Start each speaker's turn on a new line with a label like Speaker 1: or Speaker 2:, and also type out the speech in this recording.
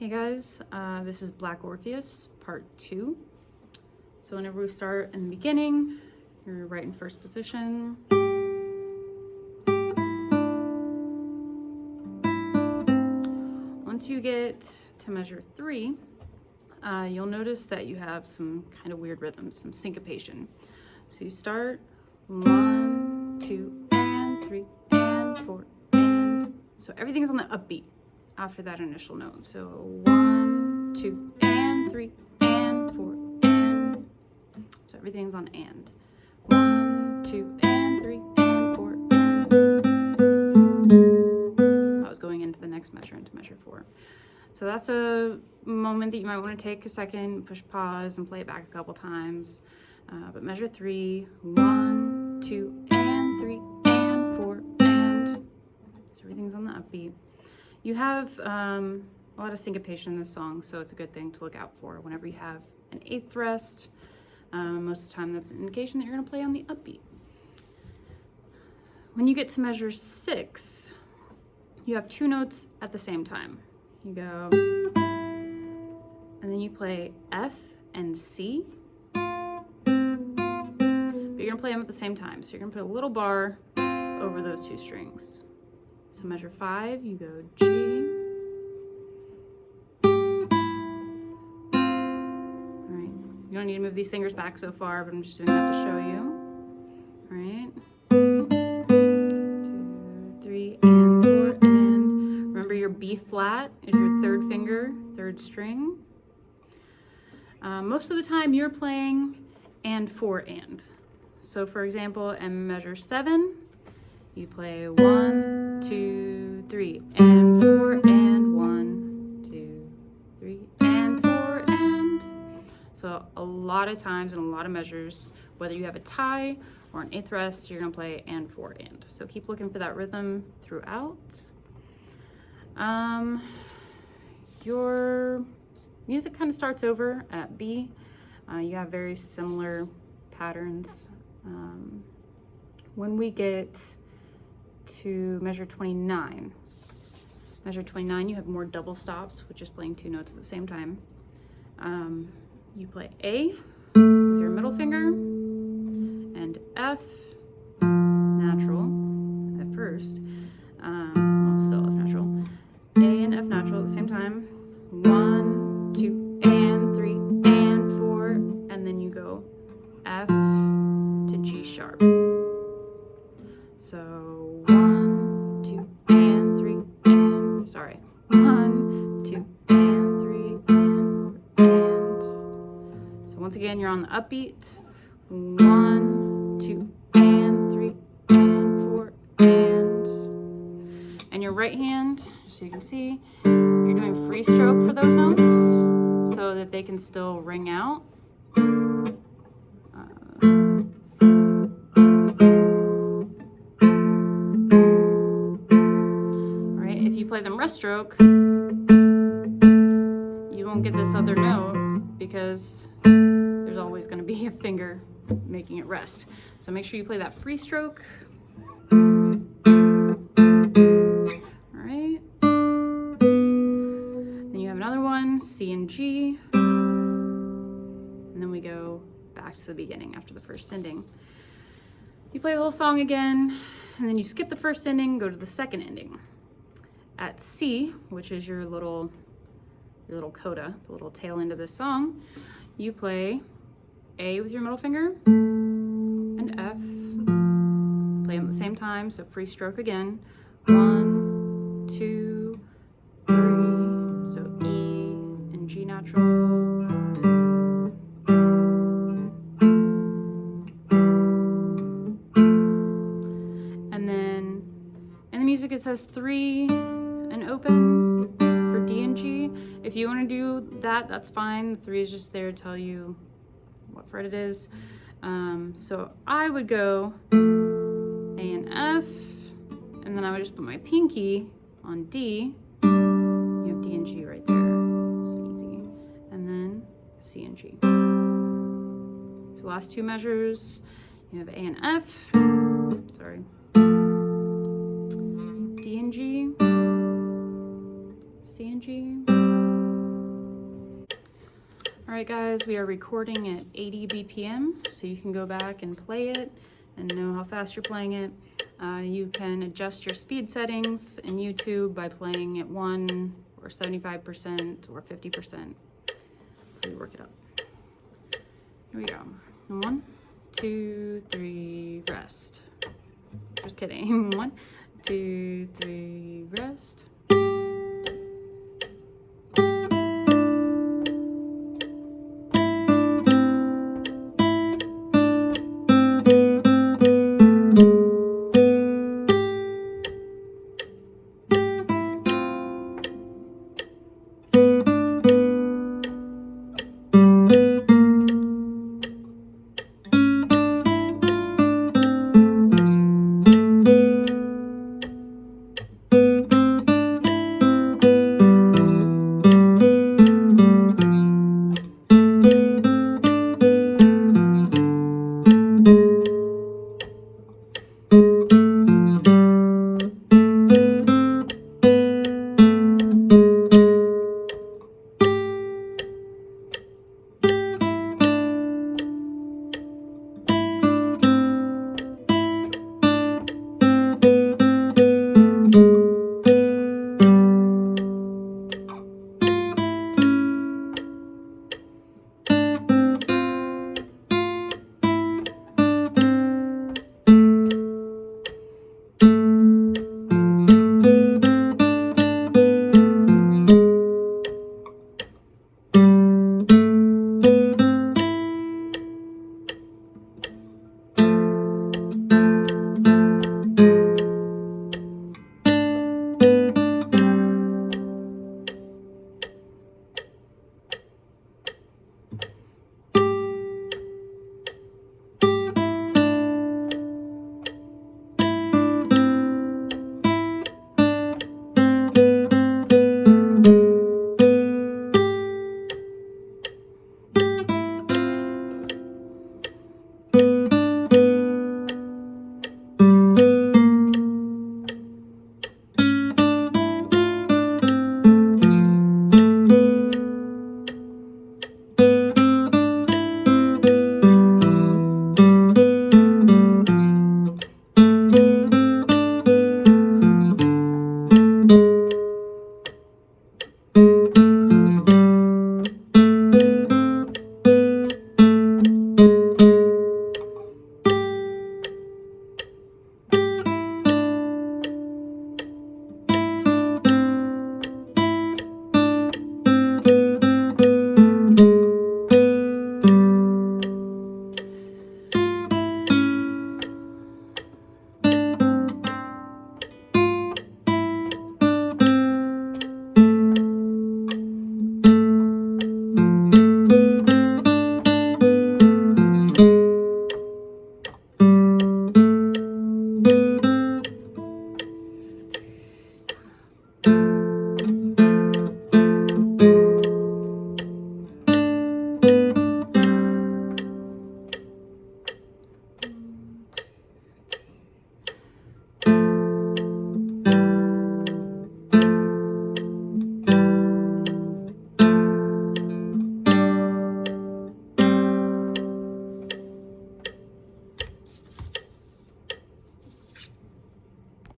Speaker 1: Hey guys, this is Black Orpheus, part 2. So whenever we start in the beginning, you're right in first position. Once you get to measure 3, you'll notice that you have some kind of weird rhythms, some syncopation. So you start 1, 2, and 3, and 4, and so everything's on the upbeat after that initial note. So 1, 2, and 3, and 4, and. So everything's on and. 1, 2, and 3, and 4, and. I was going into the next measure, into measure 4. So that's a moment that you might want to take a second, push pause, and play it back a couple times. But measure 3, 1, 2, and 3, and 4, and. So everything's on the upbeat. You have a lot of syncopation in this song, so it's a good thing to look out for. Whenever you have an 8th rest, most of the time that's an indication that you're going to play on the upbeat. When you get to measure 6, you have 2 notes at the same time. You go, and then you play F and C, but you're going to play them at the same time. So you're going to put a little bar over those 2 strings. So measure 5, you go G, all right, you don't need to move these fingers back so far, but I'm just doing that to show you, all right, 2, 3, and 4, and remember your B flat is your 3rd finger, 3rd string. Most of the time you're playing and 4 and. So for example, in measure 7, you play 1, 2, 3, and 4, and 1, 2, 3, and 4, and. So a lot of times in a lot of measures, whether you have a tie or an 8th rest, you're gonna play and 4, and. So keep looking for that rhythm throughout. Your music kind of starts over at B. You have very similar patterns. When we get to measure 29. Measure 29, you have more double stops, which is playing 2 notes at the same time. You play A with your middle finger and F natural at first. Well, still F natural. A and F natural at the same time. 1, 2, and 3, and 4, and then you go F to G sharp. So 1, 2, and 3, and 1, 2, and 3, and 4, and. So once again, you're on the upbeat. 1, 2, and 3, and 4, and. And your right hand, so you can see, you're doing free stroke for those notes so that they can still ring out. If you play them rest stroke, you won't get this other note because there's always going to be a finger making it rest. So make sure you play that free stroke. All right. Then you have another one, C and G. And then we go back to the beginning after the first ending. You play the whole song again, and then you skip the first ending, go to the second ending. At C, which is your little coda, the little tail end of this song, you play A with your middle finger and F. Play them at the same time, so free stroke again. 1, 2, 3, so E and G natural. And then in the music it says 3 and open for D and G. If you want to do that, that's fine. The 3 is just there to tell you what fret it is. So I would go A and F, and then I would just put my pinky on D. You have D and G right there. It's easy. And then C and G. So last 2 measures, you have A and F. Sorry. D and G, C and G, All right, guys, we are recording at 80 BPM, so you can go back and play it and know how fast you're playing it. You can adjust your speed settings in YouTube by playing at 1 or 75% or 50%. So you work it up. Here we go. 1, 2, 3, rest. Just kidding. 1, 2, 3, rest.